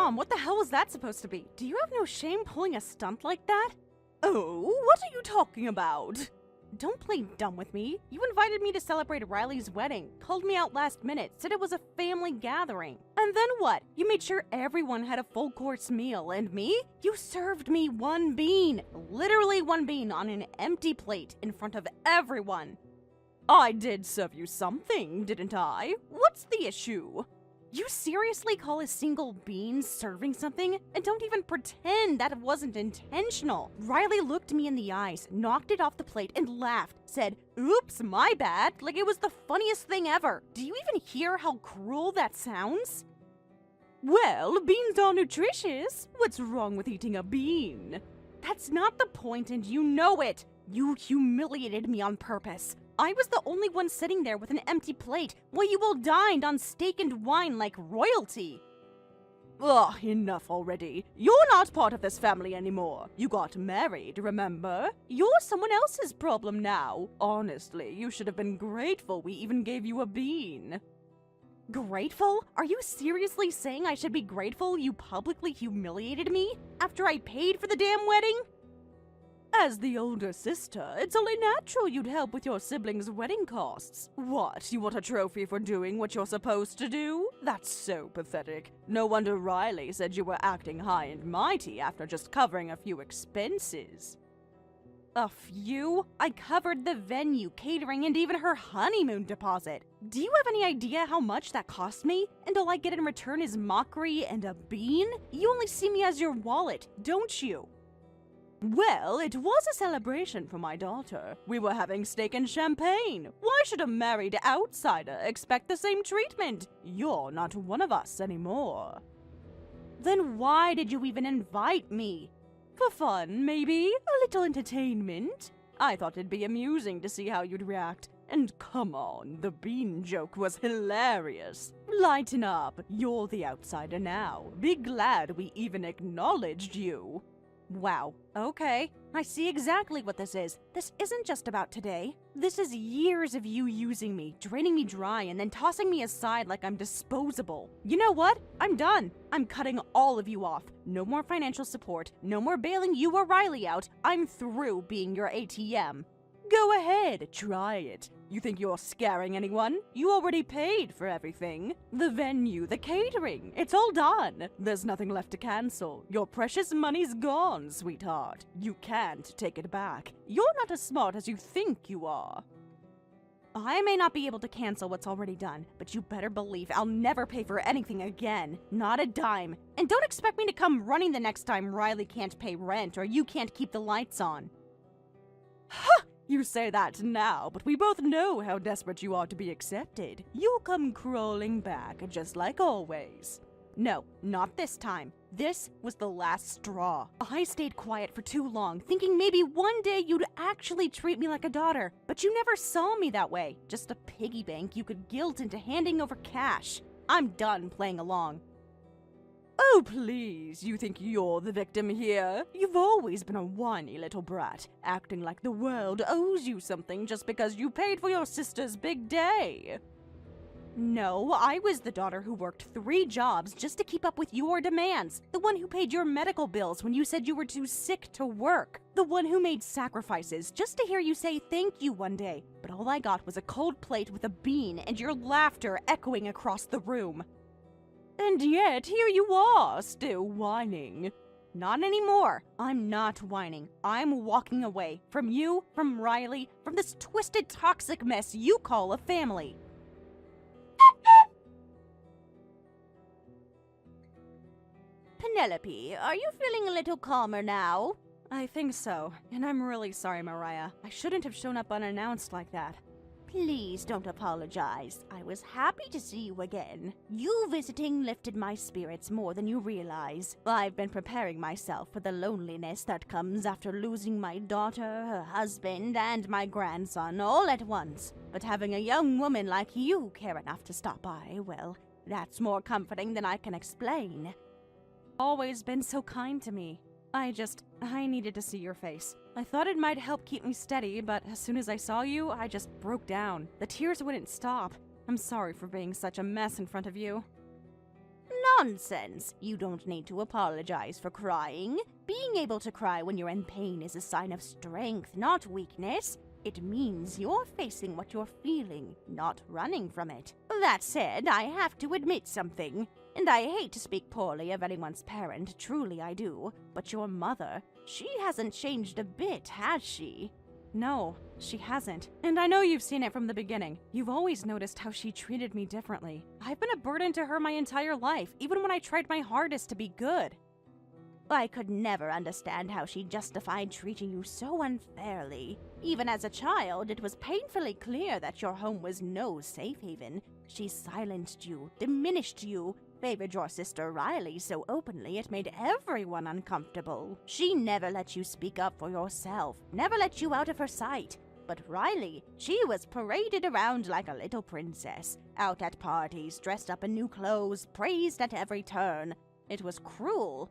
Mom, what the hell was that supposed to be? Do you have no shame pulling a stunt like that? Oh, what are you talking about? Don't play dumb with me. You invited me to celebrate Riley's wedding, called me out last minute, said it was a family gathering. And then what? You made sure everyone had a full-course meal, and me? You served me one bean, literally one bean on an empty plate in front of everyone. I did serve you something, didn't I? What's the issue? You seriously call a single bean serving something? And don't even pretend that it wasn't intentional. Riley looked me in the eyes, knocked it off the plate, and laughed, said, "Oops, my bad," like it was the funniest thing ever. Do you even hear how cruel that sounds? Well, beans are nutritious. What's wrong with eating a bean? That's not the point, and you know it. You humiliated me on purpose. I was the only one sitting there with an empty plate, while you all dined on steak and wine like royalty. Ugh, enough already. You're not part of this family anymore. You got married, remember? You're someone else's problem now. Honestly, you should have been grateful we even gave you a bean. Grateful? Are you seriously saying I should be grateful you publicly humiliated me after I paid for the damn wedding? As the older sister, it's only natural you'd help with your siblings' wedding costs. What, you want a trophy for doing what you're supposed to do? That's so pathetic. No wonder Riley said you were acting high and mighty after just covering a few expenses. A few? I covered the venue, catering, and even her honeymoon deposit. Do you have any idea how much that cost me? And all I get in return is mockery and a bean? You only see me as your wallet, don't you? Well, it was a celebration for my daughter. We were having steak and champagne. Why should a married outsider expect the same treatment? You're not one of us anymore. Then why did you even invite me? For fun, maybe? A little entertainment? I thought it'd be amusing to see how you'd react. And come on, the bean joke was hilarious. Lighten up, you're the outsider now. Be glad we even acknowledged you. Wow, okay. I see exactly what this is. This isn't just about today. This is years of you using me, draining me dry, and then tossing me aside like I'm disposable. You know what? I'm done. I'm cutting all of you off. No more financial support. No more bailing you or Riley out. I'm through being your ATM. Go ahead, try it. You think you're scaring anyone? You already paid for everything. The venue, the catering, it's all done. There's nothing left to cancel. Your precious money's gone, sweetheart. You can't take it back. You're not as smart as you think you are. I may not be able to cancel what's already done, but you better believe I'll never pay for anything again. Not a dime. And don't expect me to come running the next time Riley can't pay rent or you can't keep the lights on. Huh! You say that now, but we both know how desperate you are to be accepted. You'll come crawling back, just like always. No, not this time. This was the last straw. I stayed quiet for too long, thinking maybe one day you'd actually treat me like a daughter. But you never saw me that way. Just a piggy bank you could guilt into handing over cash. I'm done playing along. Oh, please, you think you're the victim here? You've always been a whiny little brat, acting like the world owes you something just because you paid for your sister's big day. No, I was the daughter who worked 3 jobs just to keep up with your demands. The one who paid your medical bills when you said you were too sick to work. The one who made sacrifices just to hear you say thank you one day. But all I got was a cold plate with a bean and your laughter echoing across the room. And yet, here you are, still whining. Not anymore. I'm not whining. I'm walking away. From you, from Riley, from this twisted, toxic mess you call a family. Penelope, are you feeling a little calmer now? I think so, and I'm really sorry, Mariah. I shouldn't have shown up unannounced like that. Please don't apologize. I was happy to see you again. You visiting lifted my spirits more than you realize. I've been preparing myself for the loneliness that comes after losing my daughter, her husband, and my grandson all at once. But having a young woman like you care enough to stop by, well, that's more comforting than I can explain. Always been so kind to me. I needed to see your face. I thought it might help keep me steady, but as soon as I saw you, I just broke down. The tears wouldn't stop. I'm sorry for being such a mess in front of you. Nonsense! You don't need to apologize for crying. Being able to cry when you're in pain is a sign of strength, not weakness. It means you're facing what you're feeling, not running from it. That said, I have to admit something. And I hate to speak poorly of anyone's parent, truly I do. But your mother, she hasn't changed a bit, has she? No, she hasn't. And I know you've seen it from the beginning. You've always noticed how she treated me differently. I've been a burden to her my entire life, even when I tried my hardest to be good. I could never understand how she justified treating you so unfairly. Even as a child, it was painfully clear that your home was no safe haven. She silenced you, diminished you, favored your sister Riley so openly it made everyone uncomfortable. She never let you speak up for yourself, never let you out of her sight. But Riley, she was paraded around like a little princess, out at parties, dressed up in new clothes, praised at every turn. It was cruel.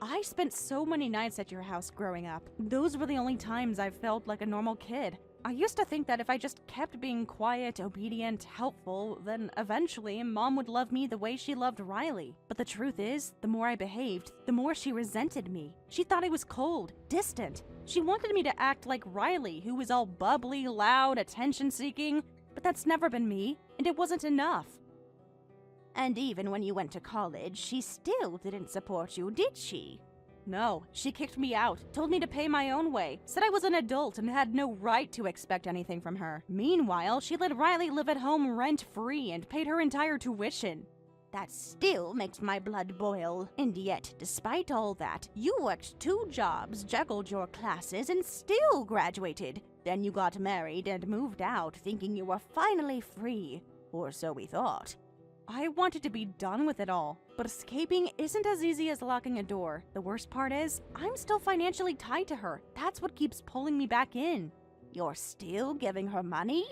I spent so many nights at your house growing up. Those were the only times I felt like a normal kid. I used to think that if I just kept being quiet, obedient, helpful, then eventually Mom would love me the way she loved Riley. But the truth is, the more I behaved, the more she resented me. She thought I was cold, distant. She wanted me to act like Riley, who was all bubbly, loud, attention-seeking. But that's never been me, and it wasn't enough. And even when you went to college, she still didn't support you, did she? No, she kicked me out, told me to pay my own way, said I was an adult and had no right to expect anything from her. Meanwhile, she let Riley live at home rent-free and paid her entire tuition. That still makes my blood boil. And yet, despite all that, you worked 2 jobs, juggled your classes, and still graduated. Then you got married and moved out, thinking you were finally free. Or so we thought. I wanted to be done with it all, but escaping isn't as easy as locking a door. The worst part is, I'm still financially tied to her. That's what keeps pulling me back in. You're still giving her money?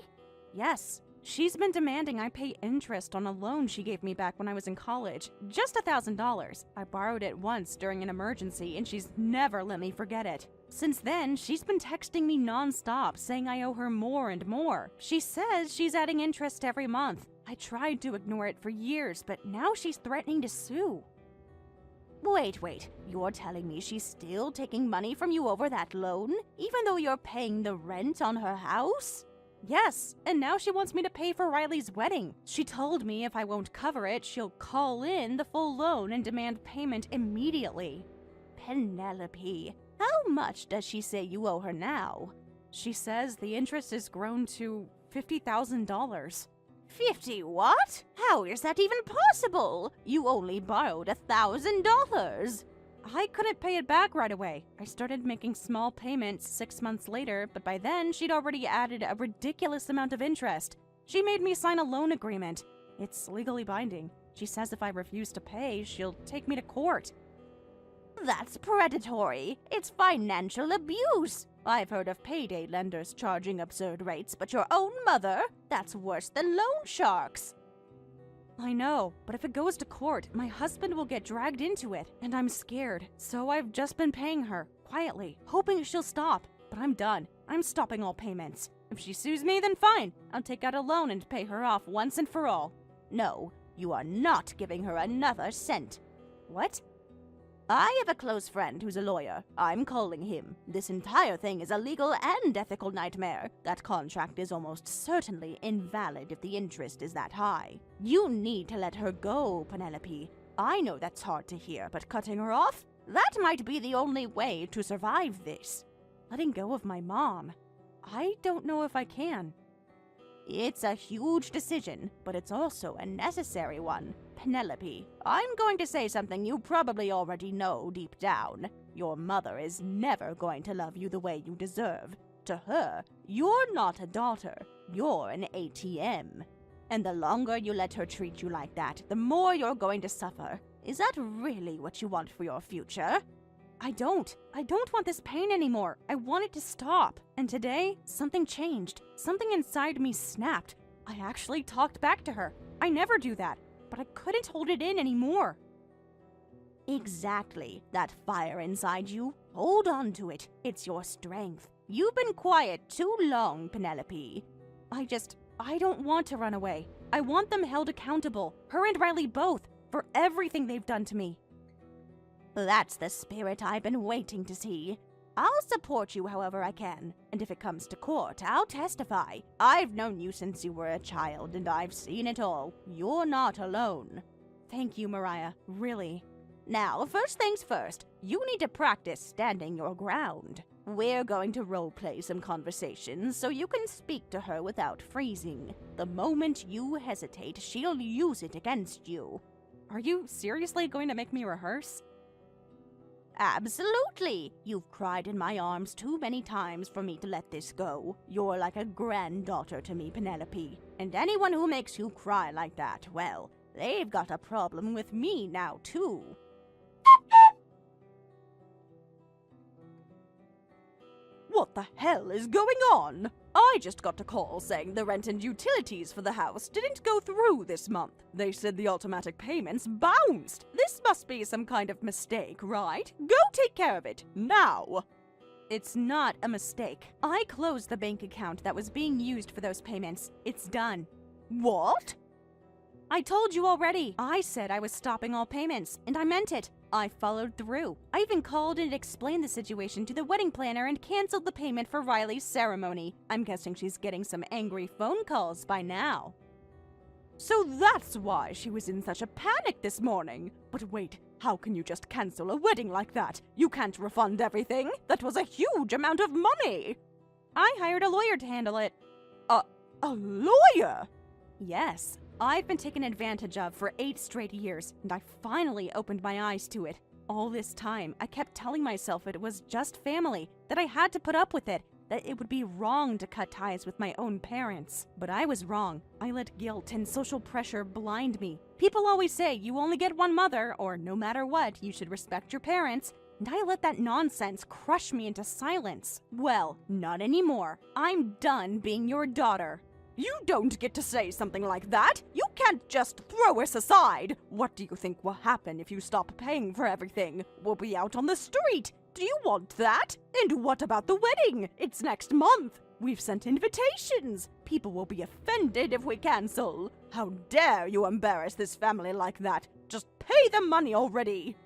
Yes. She's been demanding I pay interest on a loan she gave me back when I was in college. Just $1,000. I borrowed it once during an emergency, and she's never let me forget it. Since then, she's been texting me non-stop, saying I owe her more and more. She says she's adding interest every month. I tried to ignore it for years, but now she's threatening to sue. Wait, you're telling me she's still taking money from you over that loan, even though you're paying the rent on her house? Yes, and now she wants me to pay for Riley's wedding. She told me if I won't cover it, she'll call in the full loan and demand payment immediately. Penelope, how much does she say you owe her now? She says the interest has grown to $50,000. 50 what? How is that even possible? You only borrowed $1,000. I couldn't pay it back right away. I started making small payments 6 months later, but by then she'd already added a ridiculous amount of interest. She made me sign a loan agreement. It's legally binding. She says if I refuse to pay, she'll take me to court. That's predatory. It's financial abuse. I've heard of payday lenders charging absurd rates, but your own mother? That's worse than loan sharks. I know, but if it goes to court, my husband will get dragged into it, and I'm scared. So I've just been paying her, quietly, hoping she'll stop. But I'm done. I'm stopping all payments. If she sues me, then fine. I'll take out a loan and pay her off once and for all. No, you are not giving her another cent. What? I have a close friend who's a lawyer. I'm calling him. This entire thing is a legal and ethical nightmare. That contract is almost certainly invalid if the interest is that high. You need to let her go, Penelope. I know that's hard to hear, but cutting her off? That might be the only way to survive this. Letting go of my mom? I don't know if I can. It's a huge decision, but it's also a necessary one. Penelope, I'm going to say something you probably already know deep down. Your mother is never going to love you the way you deserve. To her, you're not a daughter. You're an ATM. And the longer you let her treat you like that, the more you're going to suffer. Is that really what you want for your future? I don't want this pain anymore. I want it to stop. And today, something changed. Something inside me snapped. I actually talked back to her. I never do that, but I couldn't hold it in anymore. Exactly. That fire inside you. Hold on to it. It's your strength. You've been quiet too long, Penelope. I don't want to run away. I want them held accountable. Her and Riley both. for everything they've done to me. That's the spirit I've been waiting to see. I'll support you however I can, and if it comes to court, I'll testify. I've known you since you were a child, and I've seen it all. You're not alone. Thank you, Mariah, really. Now, first things first, you need to practice standing your ground. We're going to role-play some conversations so you can speak to her without freezing. The moment you hesitate, she'll use it against you. Are you seriously going to make me rehearse? Absolutely! You've cried in my arms too many times for me to let this go. You're like a granddaughter to me, Penelope. And anyone who makes you cry like that, well, they've got a problem with me now, too. What the hell is going on? I just got a call saying the rent and utilities for the house didn't go through this month. They said the automatic payments bounced. This must be some kind of mistake, right? Go take care of it, now! It's not a mistake. I closed the bank account that was being used for those payments. It's done. What? I told you already. I said I was stopping all payments, and I meant it. I followed through. I even called and explained the situation to the wedding planner and canceled the payment for Riley's ceremony. I'm guessing she's getting some angry phone calls by now. So that's why she was in such a panic this morning. But wait, how can you just cancel a wedding like that? You can't refund everything. That was a huge amount of money. I hired a lawyer to handle it. A lawyer? Yes. I've been taken advantage of for 8 straight years, and I finally opened my eyes to it. All this time, I kept telling myself it was just family, that I had to put up with it, that it would be wrong to cut ties with my own parents. But I was wrong. I let guilt and social pressure blind me. People always say you only get one mother, or no matter what, you should respect your parents. And I let that nonsense crush me into silence. Well, not anymore. I'm done being your daughter. You don't get to say something like that! You can't just throw us aside! What do you think will happen if you stop paying for everything? We'll be out on the street! Do you want that? And what about the wedding? It's next month! We've sent invitations! People will be offended if we cancel! How dare you embarrass this family like that? Just pay the money already!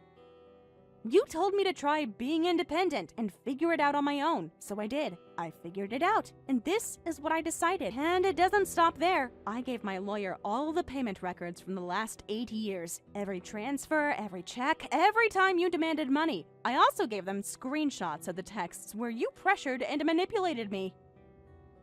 You told me to try being independent and figure it out on my own, so I did. I figured it out, and this is what I decided. And it doesn't stop there. I gave my lawyer all the payment records from the last 8 years. Every transfer, every check, every time you demanded money. I also gave them screenshots of the texts where you pressured and manipulated me.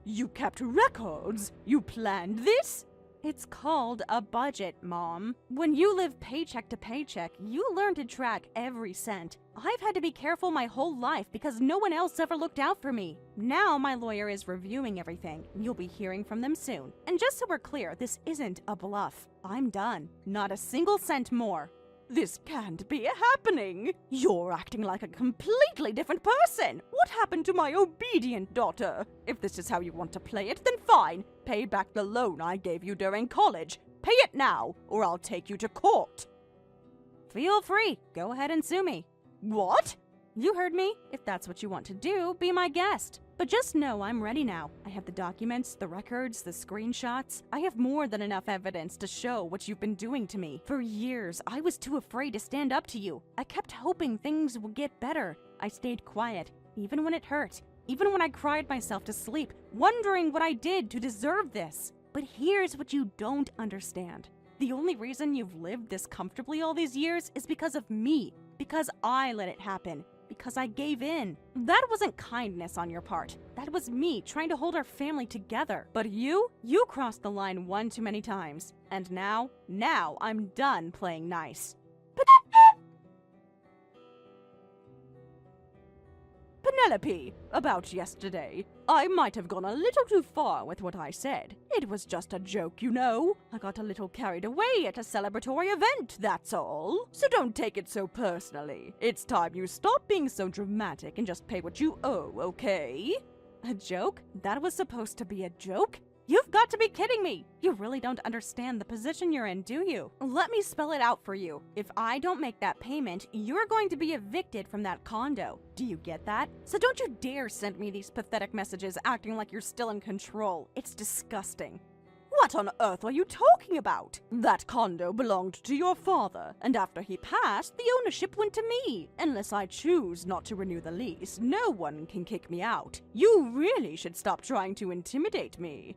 You kept records? You planned this? It's called a budget, Mom. When you live paycheck to paycheck, you learn to track every cent. I've had to be careful my whole life because no one else ever looked out for me. Now my lawyer is reviewing everything. You'll be hearing from them soon. And just so we're clear, this isn't a bluff. I'm done. Not a single cent more. This can't be happening. You're acting like a completely different person. What happened to my obedient daughter? If this is how you want to play it, then fine. Pay back the loan I gave you during college. Pay it now, or I'll take you to court. Feel free. Go ahead and sue me. What? You heard me. If that's what you want to do, be my guest. But just know I'm ready now. I have the documents, the records, the screenshots. I have more than enough evidence to show what you've been doing to me. For years, I was too afraid to stand up to you. I kept hoping things would get better. I stayed quiet, even when it hurt. Even when I cried myself to sleep, wondering what I did to deserve this. But here's what you don't understand. The only reason you've lived this comfortably all these years is because of me. Because I let it happen. Because I gave in. That wasn't kindness on your part. That was me trying to hold our family together. But you crossed the line one too many times. And now I'm done playing nice. Penelope, about yesterday. I might have gone a little too far with what I said. It was just a joke, you know. I got a little carried away at a celebratory event, that's all. So don't take it so personally. It's time you stop being so dramatic and just pay what you owe, okay? A joke? That was supposed to be a joke? You've got to be kidding me! You really don't understand the position you're in, do you? Let me spell it out for you. If I don't make that payment, you're going to be evicted from that condo. Do you get that? So don't you dare send me these pathetic messages acting like you're still in control. It's disgusting. What on earth are you talking about? That condo belonged to your father, and after he passed, the ownership went to me. Unless I choose not to renew the lease, no one can kick me out. You really should stop trying to intimidate me.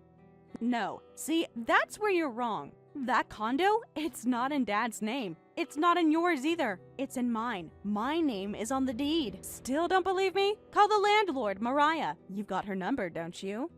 No, see, that's where you're wrong. That condo, it's not in Dad's name. It's not in yours either. It's in mine. My name is on the deed. Still don't believe me? Call the landlord, Mariah. You've got her number, don't you?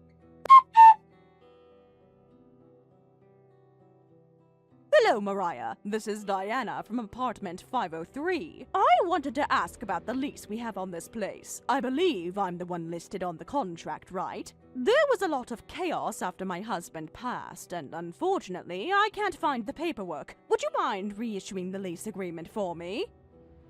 Hello, Mariah. This is Diana from apartment 503. I wanted to ask about the lease we have on this place. I believe I'm the one listed on the contract, right? There was a lot of chaos after my husband passed, and unfortunately, I can't find the paperwork. Would you mind reissuing the lease agreement for me?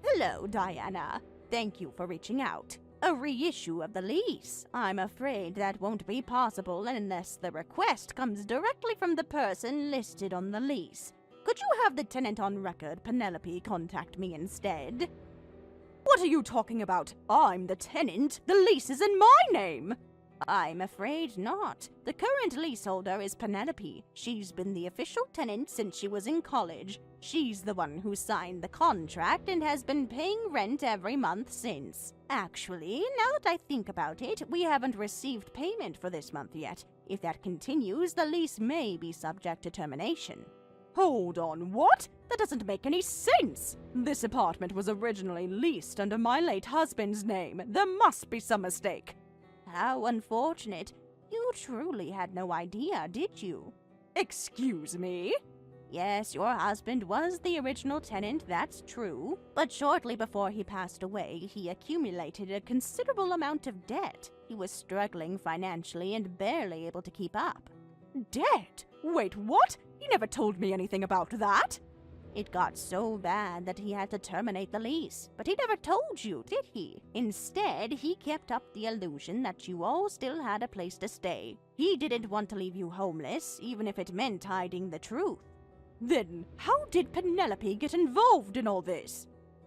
Hello, Diana. Thank you for reaching out. A reissue of the lease? I'm afraid that won't be possible unless the request comes directly from the person listed on the lease. Could you have the tenant on record, Penelope, contact me instead? What are you talking about? I'm the tenant. The lease is in my name. I'm afraid not. The current leaseholder is Penelope. She's been the official tenant since she was in college. She's the one who signed the contract and has been paying rent every month since. Actually, now that I think about it, we haven't received payment for this month yet. If that continues, the lease may be subject to termination. Hold on, what? That doesn't make any sense! This apartment was originally leased under my late husband's name. There must be some mistake. How unfortunate. You truly had no idea, did you? Excuse me? Yes, your husband was the original tenant, that's true. But shortly before he passed away, he accumulated a considerable amount of debt. He was struggling financially and barely able to keep up. Debt? Wait, what? He never told me anything about that. It got so bad that he had to terminate the lease. But he never told you, did he? Instead, he kept up the illusion that you all still had a place to stay. He didn't want to leave you homeless, even if it meant hiding the truth. Then, how did Penelope get involved in all this?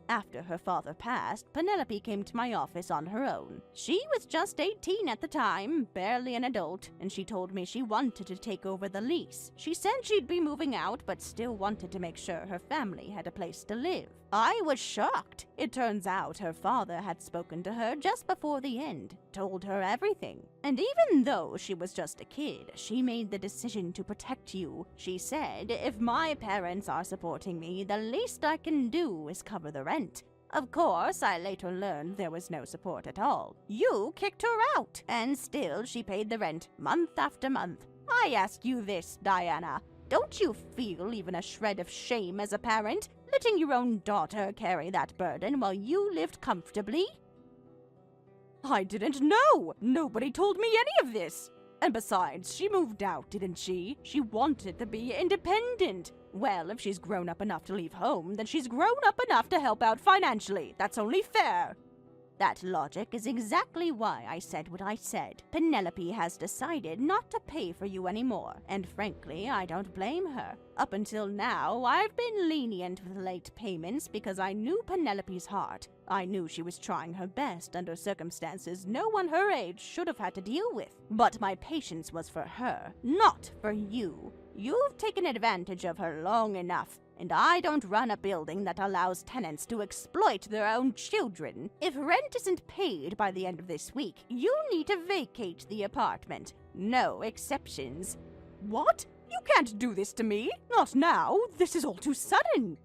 After her father passed, Penelope came to my office on her own. She was just 18 at the time, barely an adult, and she told me she wanted to take over the lease. She said she'd be moving out, but still wanted to make sure her family had a place to live. I was shocked. It turns out her father had spoken to her just before the end, told her everything. And even though she was just a kid, she made the decision to protect you. She said, if my parents are supporting me, the least I can do is cover the rent. Of course, I later learned there was no support at all. You kicked her out, and still she paid the rent month after month. I ask you this, Diana. Don't you feel even a shred of shame as a parent, letting your own daughter carry that burden while you lived comfortably? I didn't know! Nobody told me any of this! And besides, she moved out, didn't she? She wanted to be independent. Well, if she's grown up enough to leave home, then she's grown up enough to help out financially. That's only fair. That logic is exactly why I said what I said. Penelope has decided not to pay for you anymore, and frankly, I don't blame her. Up until now, I've been lenient with late payments because I knew Penelope's heart. I knew she was trying her best under circumstances no one her age should have had to deal with. But my patience was for her, not for you. You've taken advantage of her long enough. And I don't run a building that allows tenants to exploit their own children. If rent isn't paid by the end of this week, you need to vacate the apartment. No exceptions. What? You can't do this to me. Not now. This is all too sudden.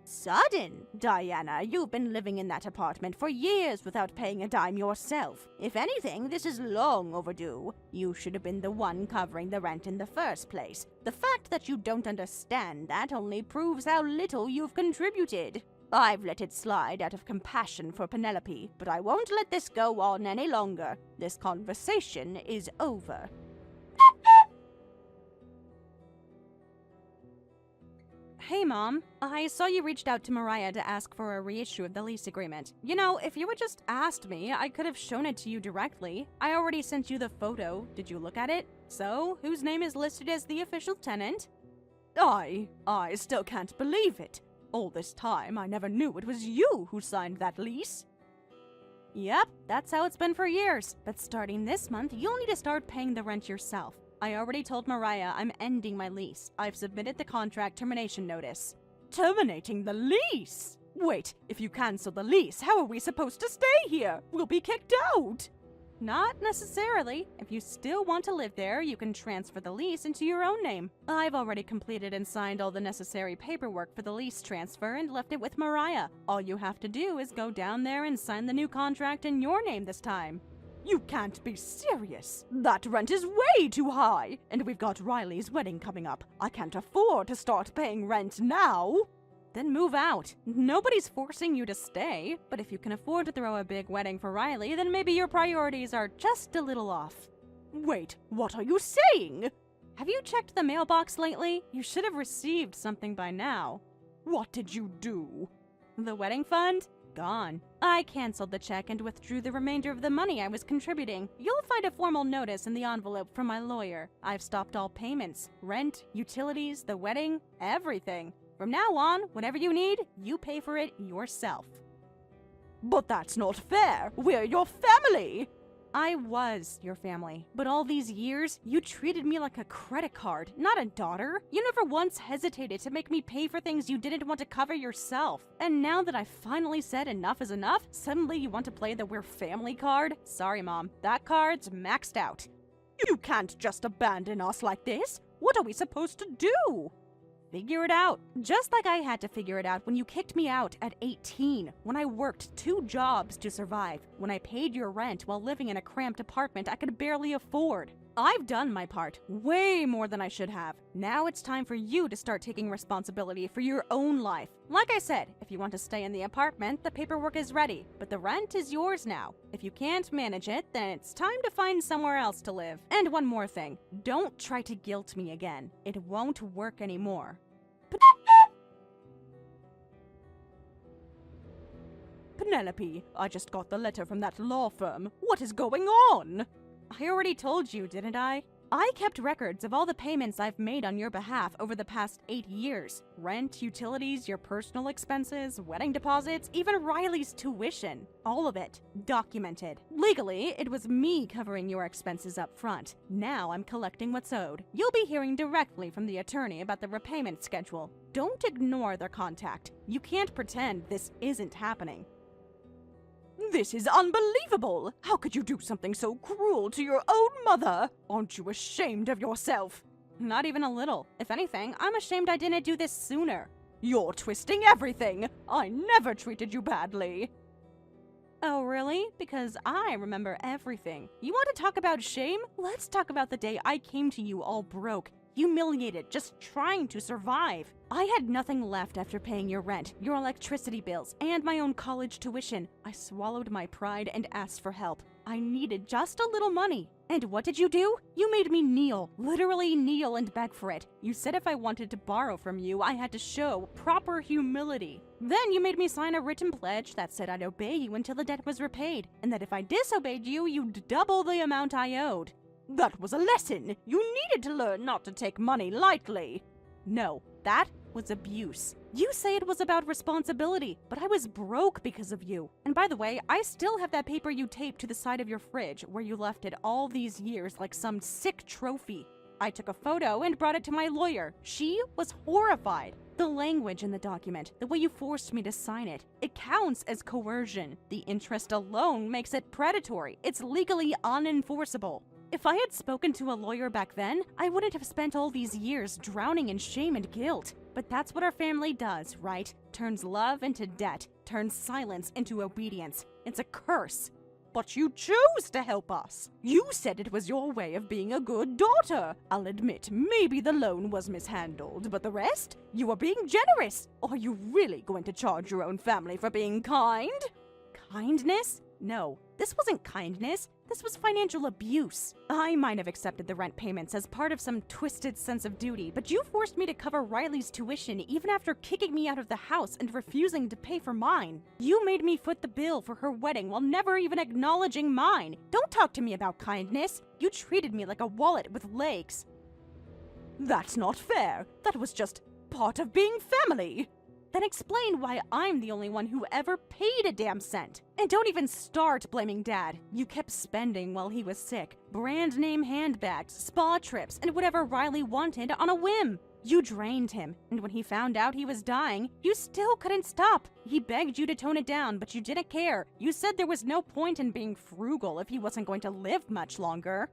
Sudden? Diana, you've been living in that apartment for years without paying a dime yourself. If anything, this is long overdue. You should have been the one covering the rent in the first place. The fact that you don't understand that only proves how little you've contributed. I've let it slide out of compassion for Penelope, but I won't let this go on any longer. This conversation is over. Hey, Mom. I saw you reached out to Mariah to ask for a reissue of the lease agreement. You know, if you had just asked me, I could have shown it to you directly. I already sent you the photo. Did you look at it? So, whose name is listed as the official tenant? I still can't believe it. All this time, I never knew it was you who signed that lease. Yep, that's how it's been for years. But starting this month, you'll need to start paying the rent yourself. I already told Mariah I'm ending my lease. I've submitted the contract termination notice. Terminating the lease? Wait, if you cancel the lease, how are we supposed to stay here? We'll be kicked out. Not necessarily. If you still want to live there, you can transfer the lease into your own name. I've already completed and signed all the necessary paperwork for the lease transfer and left it with Mariah. All you have to do is go down there and sign the new contract in your name this time. You can't be serious. That rent is way too high. And we've got Riley's wedding coming up. I can't afford to start paying rent now. Then move out. Nobody's forcing you to stay, but if you can afford to throw a big wedding for Riley, then maybe your priorities are just a little off. Wait, what are you saying? Have you checked the mailbox lately? You should have received something by now. What did you do? The wedding fund? Gone. I canceled the check and withdrew the remainder of the money I was contributing. You'll find a formal notice in the envelope from my lawyer. I've stopped all payments, rent, utilities, the wedding, everything. From now on, whatever you need, you pay for it yourself. But that's not fair. We're your family. I was your family, but all these years, you treated me like a credit card, not a daughter. You never once hesitated to make me pay for things you didn't want to cover yourself. And now that I finally said enough is enough, suddenly you want to play the we're family card? Sorry, Mom, that card's maxed out. You can't just abandon us like this. What are we supposed to do? Figure it out. Just like I had to figure it out when you kicked me out at 18, when I worked 2 jobs to survive, when I paid your rent while living in a cramped apartment I could barely afford. I've done my part, way more than I should have. Now it's time for you to start taking responsibility for your own life. Like I said, if you want to stay in the apartment, the paperwork is ready, but the rent is yours now. If you can't manage it, then it's time to find somewhere else to live. And one more thing, don't try to guilt me again. It won't work anymore. Penelope, I just got the letter from that law firm. What is going on? I already told you, didn't I? I kept records of all the payments I've made on your behalf over the past 8 years. Rent, utilities, your personal expenses, wedding deposits, even Riley's tuition. All of it. Documented. Legally, it was me covering your expenses up front. Now I'm collecting what's owed. You'll be hearing directly from the attorney about the repayment schedule. Don't ignore their contact. You can't pretend this isn't happening. This is unbelievable! How could you do something so cruel to your own mother? Aren't you ashamed of yourself? Not even a little. If anything, I'm ashamed I didn't do this sooner. You're twisting everything! I never treated you badly! Oh, really? Because I remember everything. You want to talk about shame? Let's talk about the day I came to you all broke, humiliated, just trying to survive. I had nothing left after paying your rent, your electricity bills, and my own college tuition. I swallowed my pride and asked for help. I needed just a little money. And what did you do? You made me kneel, literally kneel and beg for it. You said if I wanted to borrow from you, I had to show proper humility. Then you made me sign a written pledge that said I'd obey you until the debt was repaid, and that if I disobeyed you, you'd double the amount I owed. That was a lesson. You needed to learn not to take money lightly. No, that was abuse. You say it was about responsibility, but I was broke because of you. And by the way, I still have that paper you taped to the side of your fridge where you left it all these years like some sick trophy. I took a photo and brought it to my lawyer. She was horrified. The language in the document, the way you forced me to sign it, it counts as coercion. The interest alone makes it predatory. It's legally unenforceable. If I had spoken to a lawyer back then, I wouldn't have spent all these years drowning in shame and guilt. But that's what our family does, right? Turns love into debt, turns silence into obedience. It's a curse. But you chose to help us. You said it was your way of being a good daughter. I'll admit, maybe the loan was mishandled, but the rest? You were being generous. Are you really going to charge your own family for being kind? Kindness? No, this wasn't kindness. This was financial abuse. I might have accepted the rent payments as part of some twisted sense of duty, but you forced me to cover Riley's tuition even after kicking me out of the house and refusing to pay for mine. You made me foot the bill for her wedding while never even acknowledging mine. Don't talk to me about kindness. You treated me like a wallet with legs. That's not fair. That was just part of being family. Then explain why I'm the only one who ever paid a damn cent. And don't even start blaming Dad. You kept spending while he was sick. Brand name handbags, spa trips, and whatever Riley wanted on a whim. You drained him, and when he found out he was dying, you still couldn't stop. He begged you to tone it down, but you didn't care. You said there was no point in being frugal if he wasn't going to live much longer.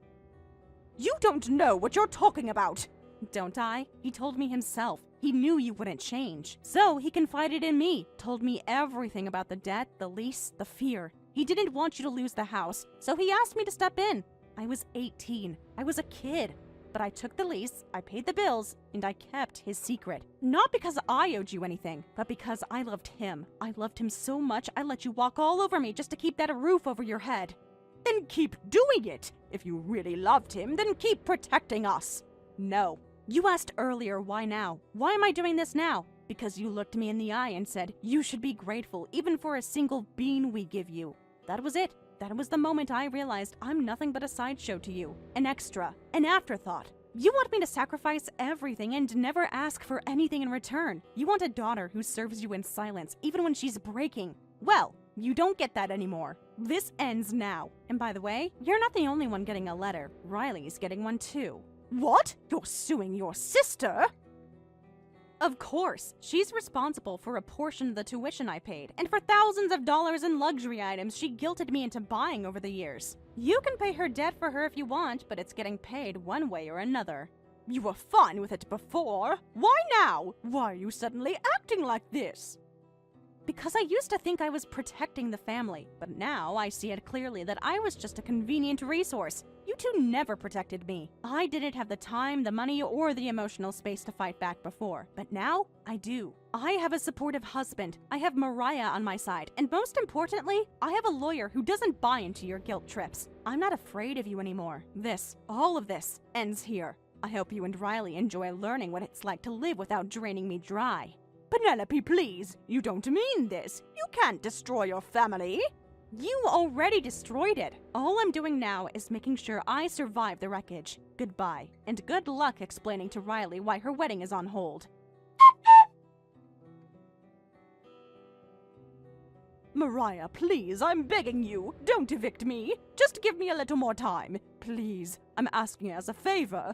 You don't know what you're talking about! Don't I? He told me himself. He knew you wouldn't change. So he confided in me, told me everything about the debt, the lease, the fear. He didn't want you to lose the house, so he asked me to step in. I was 18. I was a kid. But I took the lease, I paid the bills, and I kept his secret. Not because I owed you anything, but because I loved him. I loved him so much I let you walk all over me just to keep that roof over your head. Then keep doing it! If you really loved him, then keep protecting us! No. You asked earlier why now. Why am I doing this now? Because you looked me in the eye and said, you should be grateful even for a single bean we give you. That was it. That was the moment I realized I'm nothing but a sideshow to you. An extra. An afterthought. You want me to sacrifice everything and never ask for anything in return. You want a daughter who serves you in silence, even when she's breaking. Well, you don't get that anymore. This ends now. And by the way, you're not the only one getting a letter. Riley's getting one too. What? You're suing your sister? Of course. She's responsible for a portion of the tuition I paid, and for thousands of dollars in luxury items she guilted me into buying over the years. You can pay her debt for her if you want, but it's getting paid one way or another. You were fine with it before. Why now? Why are you suddenly acting like this? Because I used to think I was protecting the family, but now I see it clearly that I was just a convenient resource. You two never protected me. I didn't have the time, the money, or the emotional space to fight back before, but now I do. I have a supportive husband, I have Mariah on my side, and most importantly, I have a lawyer who doesn't buy into your guilt trips. I'm not afraid of you anymore. All of this, ends here. I hope you and Riley enjoy learning what it's like to live without draining me dry. Penelope, please! You don't mean this! You can't destroy your family! You already destroyed it! All I'm doing now is making sure I survive the wreckage. Goodbye, and good luck explaining to Riley why her wedding is on hold. Mariah, please, I'm begging you, don't evict me! Just give me a little more time. Please, I'm asking as a favor.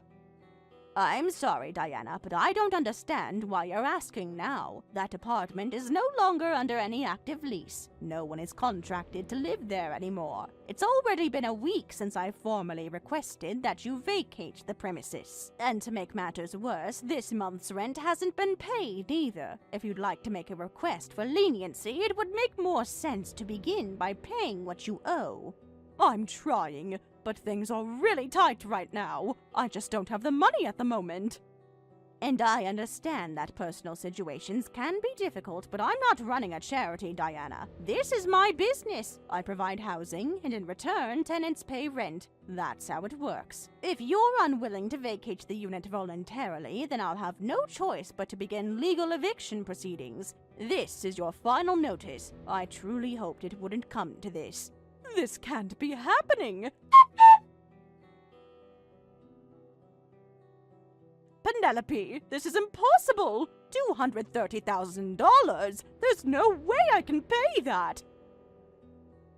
I'm sorry, Diana, but I don't understand why you're asking now. That apartment is no longer under any active lease. No one is contracted to live there anymore. It's already been a week since I formally requested that you vacate the premises. And to make matters worse, this month's rent hasn't been paid either. If you'd like to make a request for leniency, it would make more sense to begin by paying what you owe. I'm trying, but things are really tight right now. I just don't have the money at the moment. And I understand that personal situations can be difficult, but I'm not running a charity, Diana. This is my business. I provide housing, and in return, tenants pay rent. That's how it works. If you're unwilling to vacate the unit voluntarily, then I'll have no choice but to begin legal eviction proceedings. This is your final notice. I truly hoped it wouldn't come to this. This can't be happening! Penelope, this is impossible! $230,000! There's no way I can pay that!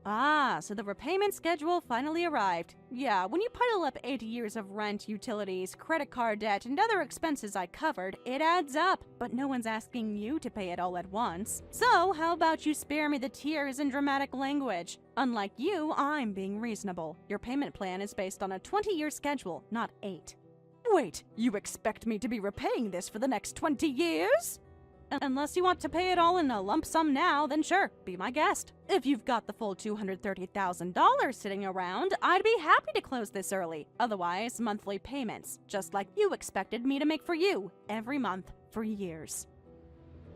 Ah, so the repayment schedule finally arrived. Yeah, when you pile up 8 years of rent, utilities, credit card debt, and other expenses I covered, it adds up. But no one's asking you to pay it all at once. So, how about you spare me the tears and dramatic language? Unlike you, I'm being reasonable. Your payment plan is based on a 20-year schedule, not 8. Wait, you expect me to be repaying this for the next 20 years? Unless you want to pay it all in a lump sum now, then sure, be my guest. If you've got the full $230,000 sitting around, I'd be happy to close this early. Otherwise, monthly payments, just like you expected me to make for you, every month for years.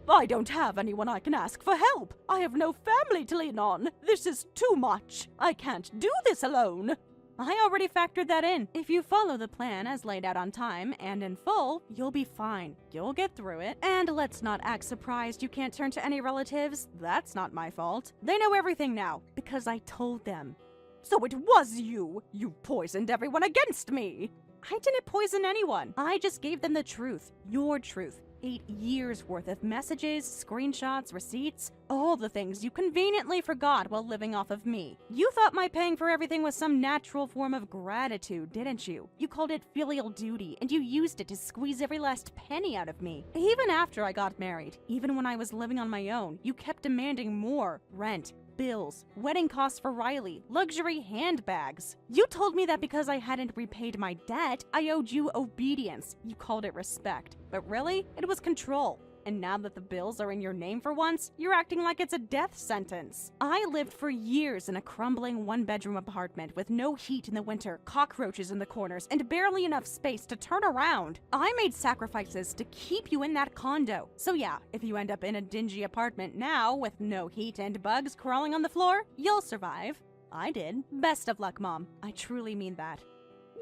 I don't have anyone I can ask for help. I have no family to lean on. This is too much. I can't do this alone. I already factored that in. If you follow the plan as laid out on time and in full, you'll be fine. You'll get through it. And let's not act surprised you can't turn to any relatives. That's not my fault. They know everything now, because I told them. So it was you! You poisoned everyone against me! I didn't poison anyone. I just gave them the truth. Your truth. 8 years worth of messages, screenshots, receipts, all the things you conveniently forgot while living off of me. You thought my paying for everything was some natural form of gratitude, didn't you? You called it filial duty, and you used it to squeeze every last penny out of me. Even after I got married, even when I was living on my own, you kept demanding more rent, bills, wedding costs for Riley, luxury handbags. You told me that because I hadn't repaid my debt, I owed you obedience. You called it respect. But really, it was control. And now that the bills are in your name for once, you're acting like it's a death sentence. I lived for years in a crumbling one-bedroom apartment with no heat in the winter, cockroaches in the corners, and barely enough space to turn around. I made sacrifices to keep you in that condo. So yeah, if you end up in a dingy apartment now with no heat and bugs crawling on the floor, you'll survive. I did. Best of luck, Mom. I truly mean that.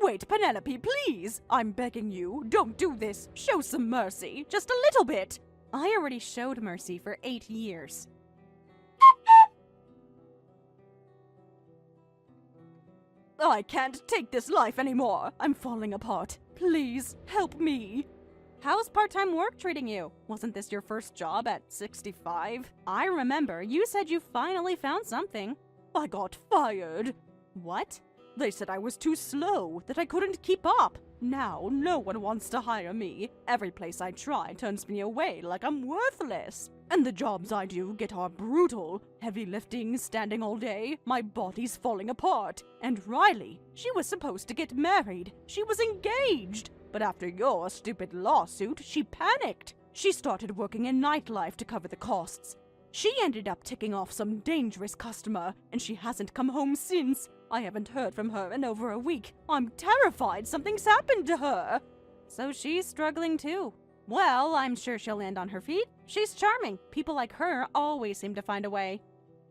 Wait, Penelope, please! I'm begging you, don't do this. Show some mercy. Just a little bit. I already showed mercy for 8 years. I can't take this life anymore. I'm falling apart. Please, help me. How's part-time work treating you? Wasn't this your first job at 65? I remember you said you finally found something. I got fired. What? They said I was too slow, that I couldn't keep up. Now, no one wants to hire me. Every place I try turns me away like I'm worthless. And the jobs I do get are brutal. Heavy lifting, standing all day, my body's falling apart. And Riley, she was supposed to get married. She was engaged. But after your stupid lawsuit, she panicked. She started working in nightlife to cover the costs. She ended up ticking off some dangerous customer, and she hasn't come home since. I haven't heard from her in over a week. I'm terrified something's happened to her. So she's struggling too. Well, I'm sure she'll land on her feet. She's charming. People like her always seem to find a way.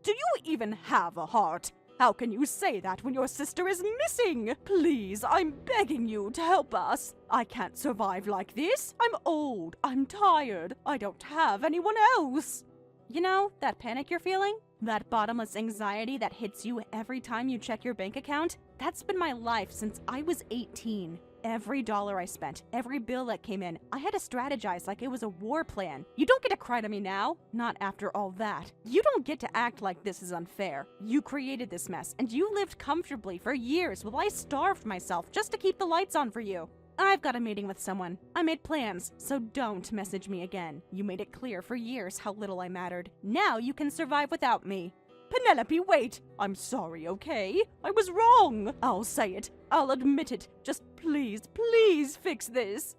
Do you even have a heart? How can you say that when your sister is missing? Please, I'm begging you to help us. I can't survive like this. I'm old. I'm tired. I don't have anyone else. You know, that panic you're feeling? That bottomless anxiety that hits you every time you check your bank account? That's been my life since I was 18. Every dollar I spent, every bill that came in, I had to strategize like it was a war plan. You don't get to cry to me now. Not after all that. You don't get to act like this is unfair. You created this mess, and you lived comfortably for years while I starved myself just to keep the lights on for you. I've got a meeting with someone. I made plans, so don't message me again. You made it clear for years how little I mattered. Now you can survive without me. Penelope, wait! I'm sorry, okay? I was wrong! I'll say it. I'll admit it. Just please, please fix this.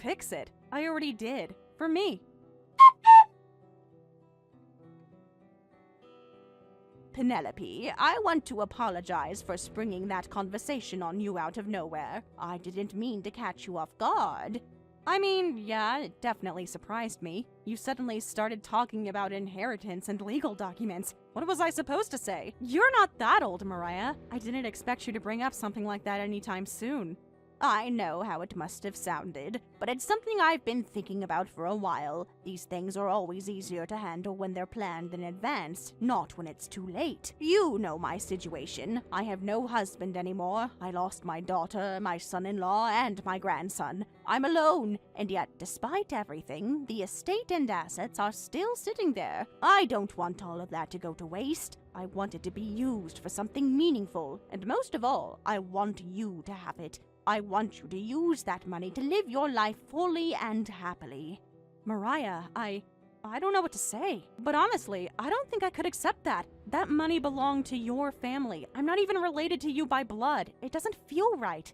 Fix it? I already did. For me. Penelope, I want to apologize for springing that conversation on you out of nowhere. I didn't mean to catch you off guard. I mean, yeah, it definitely surprised me. You suddenly started talking about inheritance and legal documents. What was I supposed to say? You're not that old, Mariah. I didn't expect you to bring up something like that anytime soon. I know how it must have sounded, but it's something I've been thinking about for a while. These things are always easier to handle when they're planned in advance, not when it's too late. You know my situation. I have no husband anymore. I lost my daughter, my son-in-law, and my grandson. I'm alone, and yet, despite everything, the estate and assets are still sitting there. I don't want all of that to go to waste. I want it to be used for something meaningful, and most of all, I want you to have it. I want you to use that money to live your life fully and happily. Mariah, I don't know what to say. But honestly, I don't think I could accept that. That money belonged to your family. I'm not even related to you by blood. It doesn't feel right.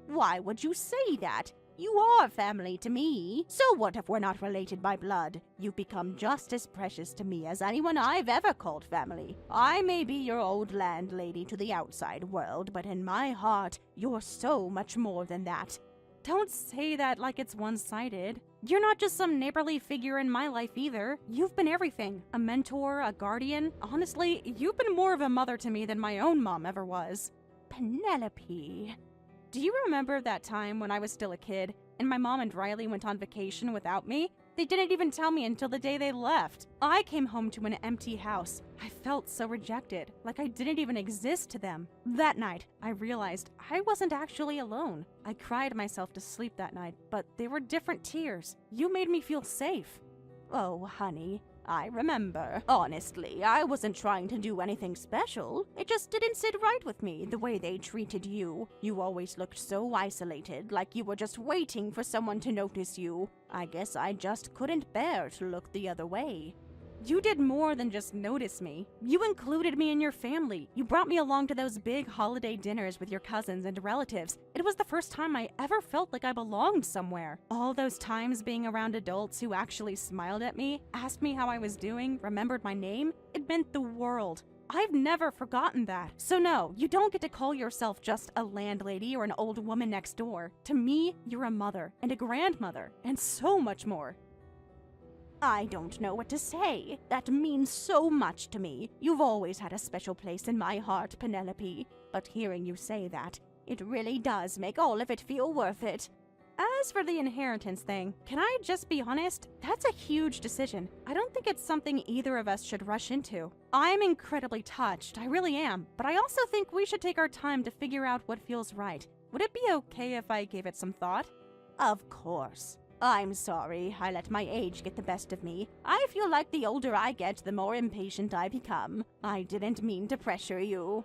Why would you say that? You are family to me. So what if we're not related by blood? You've become just as precious to me as anyone I've ever called family. I may be your old landlady to the outside world, but in my heart, you're so much more than that. Don't say that like it's one-sided. You're not just some neighborly figure in my life either. You've been everything. A mentor, a guardian. Honestly, you've been more of a mother to me than my own mom ever was. Penelope. Do you remember that time when I was still a kid and my mom and Riley went on vacation without me? They didn't even tell me until the day they left. I came home to an empty house. I felt so rejected, like I didn't even exist to them. That night, I realized I wasn't actually alone. I cried myself to sleep that night, but they were different tears. You made me feel safe. Oh, honey, I remember. Honestly, I wasn't trying to do anything special. It just didn't sit right with me, the way they treated you. You always looked so isolated, like you were just waiting for someone to notice you. I guess I just couldn't bear to look the other way. You did more than just notice me. You included me in your family. You brought me along to those big holiday dinners with your cousins and relatives. It was the first time I ever felt like I belonged somewhere. All those times being around adults who actually smiled at me, asked me how I was doing, remembered my name, it meant the world. I've never forgotten that. So no, you don't get to call yourself just a landlady or an old woman next door. To me, you're a mother and a grandmother and so much more. I don't know what to say. That means so much to me. You've always had a special place in my heart, Penelope. But hearing you say that, it really does make all of it feel worth it. As for the inheritance thing, can I just be honest? That's a huge decision. I don't think it's something either of us should rush into. I'm incredibly touched, I really am, but I also think we should take our time to figure out what feels right. Would it be okay if I gave it some thought? Of course. I'm sorry I let my age get the best of me. I feel like the older I get, the more impatient I become. I didn't mean to pressure you.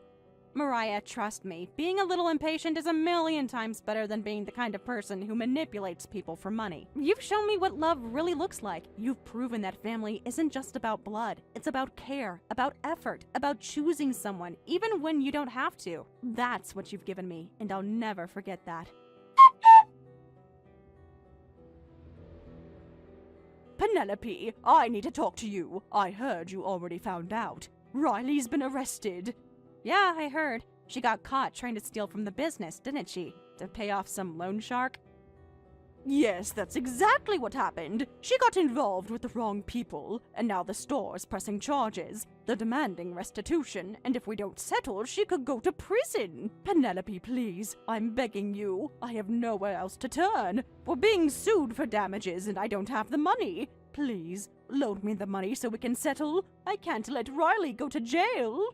Mariah, trust me, being a little impatient is a million times better than being the kind of person who manipulates people for money. You've shown me what love really looks like. You've proven that family isn't just about blood. It's about care, about effort, about choosing someone, even when you don't have to. That's what you've given me, and I'll never forget that. Penelope, I need to talk to you. I heard you already found out. Riley's been arrested. Yeah, I heard. She got caught trying to steal from the business, didn't she? To pay off some loan shark? Yes, that's exactly what happened. She got involved with the wrong people, and now the store's pressing charges. They're demanding restitution, and if we don't settle, she could go to prison. Penelope, please, I'm begging you. I have nowhere else to turn. We're being sued for damages, and I don't have the money. Please, loan me the money so we can settle. I can't let Riley go to jail.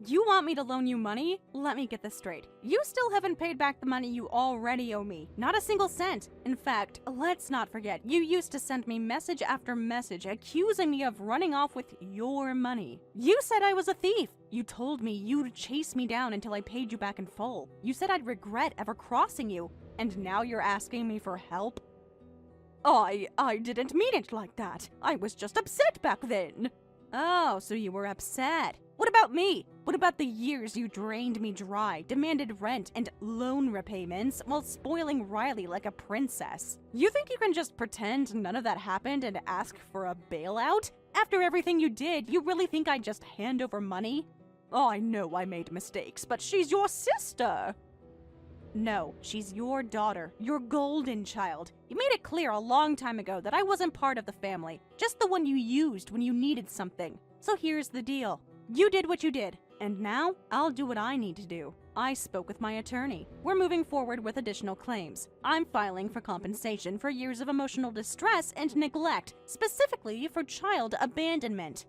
You want me to loan you money? Let me get this straight. You still haven't paid back the money you already owe me. Not a single cent. In fact, let's not forget, you used to send me message after message accusing me of running off with your money. You said I was a thief. You told me you'd chase me down until I paid you back in full. You said I'd regret ever crossing you. And now you're asking me for help? I didn't mean it like that. I was just upset back then. Oh, so you were upset. What about me? What about the years you drained me dry, demanded rent and loan repayments while spoiling Riley like a princess? You think you can just pretend none of that happened and ask for a bailout? After everything you did, you really think I'd just hand over money? Oh, I know I made mistakes, but she's your sister. No, she's your daughter, your golden child. You made it clear a long time ago that I wasn't part of the family, just the one you used when you needed something. So here's the deal. You did what you did, and now I'll do what I need to do. I spoke with my attorney. We're moving forward with additional claims. I'm filing for compensation for years of emotional distress and neglect, specifically for child abandonment.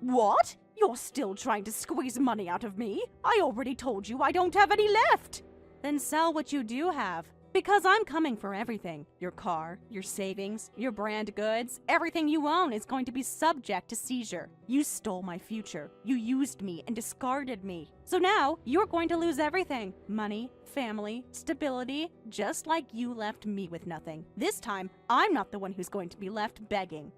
What? You're still trying to squeeze money out of me? I already told you I don't have any left. Then sell what you do have. Because I'm coming for everything. Your car, your savings, your brand goods, everything you own is going to be subject to seizure. You stole my future. You used me and discarded me. So now, you're going to lose everything. Money, family, stability, just like you left me with nothing. This time, I'm not the one who's going to be left begging.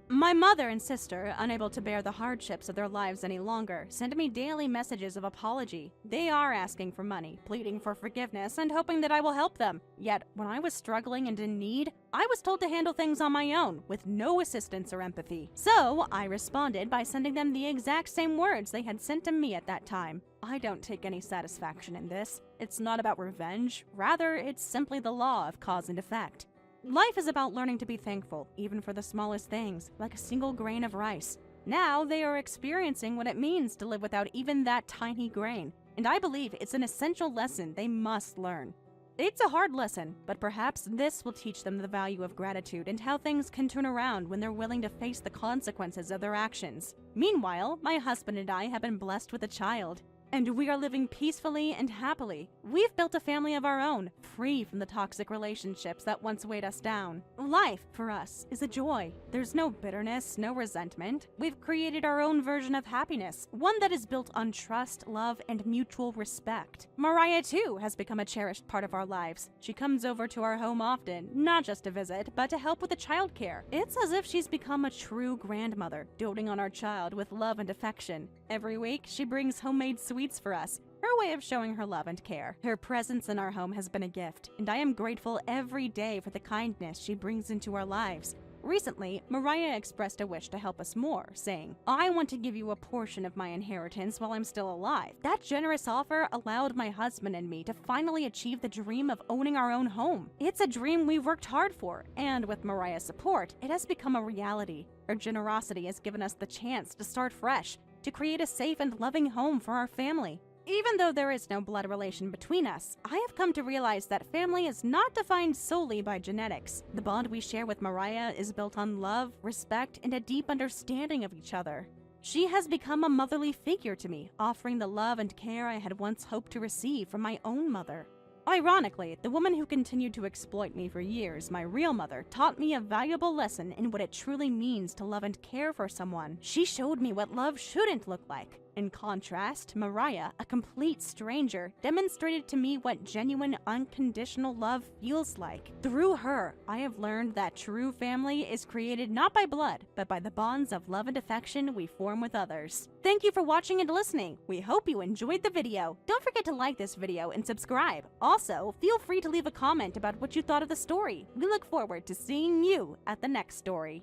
My mother and sister, unable to bear the hardships of their lives any longer, send me daily messages of apology. They are asking for money, pleading for forgiveness, and hoping that I will help them. Yet, when I was struggling and in need, I was told to handle things on my own, with no assistance or empathy. So, I responded by sending them the exact same words they had sent to me at that time. I don't take any satisfaction in this. It's not about revenge. Rather, it's simply the law of cause and effect. Life is about learning to be thankful, even for the smallest things, like a single grain of rice. Now they are experiencing what it means to live without even that tiny grain. and I believe it's an essential lesson they must learn. It's a hard lesson, but perhaps this will teach them the value of gratitude and how things can turn around when they're willing to face the consequences of their actions. Meanwhile, my husband and I have been blessed with a child, and we are living peacefully and happily. We've built a family of our own, free from the toxic relationships that once weighed us down. Life, for us, is a joy. There's no bitterness, no resentment. We've created our own version of happiness, one that is built on trust, love, and mutual respect. Mariah, too, has become a cherished part of our lives. She comes over to our home often, not just to visit, but to help with the childcare. It's as if she's become a true grandmother, doting on our child with love and affection. Every week, she brings homemade sweets for us, her way of showing her love and care. Her presence in our home has been a gift, and I am grateful every day for the kindness she brings into our lives. Recently, Mariah expressed a wish to help us more, saying, "I want to give you a portion of my inheritance while I'm still alive." That generous offer allowed my husband and me to finally achieve the dream of owning our own home. It's a dream we've worked hard for, and with Mariah's support, it has become a reality. Her generosity has given us the chance to start fresh, to create a safe and loving home for our family. Even though there is no blood relation between us, I have come to realize that family is not defined solely by genetics. The bond we share with Mariah is built on love, respect, and a deep understanding of each other. She has become a motherly figure to me, offering the love and care I had once hoped to receive from my own mother. Ironically, the woman who continued to exploit me for years, my real mother, taught me a valuable lesson in what it truly means to love and care for someone. She showed me what love shouldn't look like. In contrast, Mariah, a complete stranger, demonstrated to me what genuine, unconditional love feels like. Through her, I have learned that true family is created not by blood, but by the bonds of love and affection we form with others. Thank you for watching and listening. We hope you enjoyed the video. Don't forget to like this video and subscribe. Also, feel free to leave a comment about what you thought of the story. We look forward to seeing you at the next story.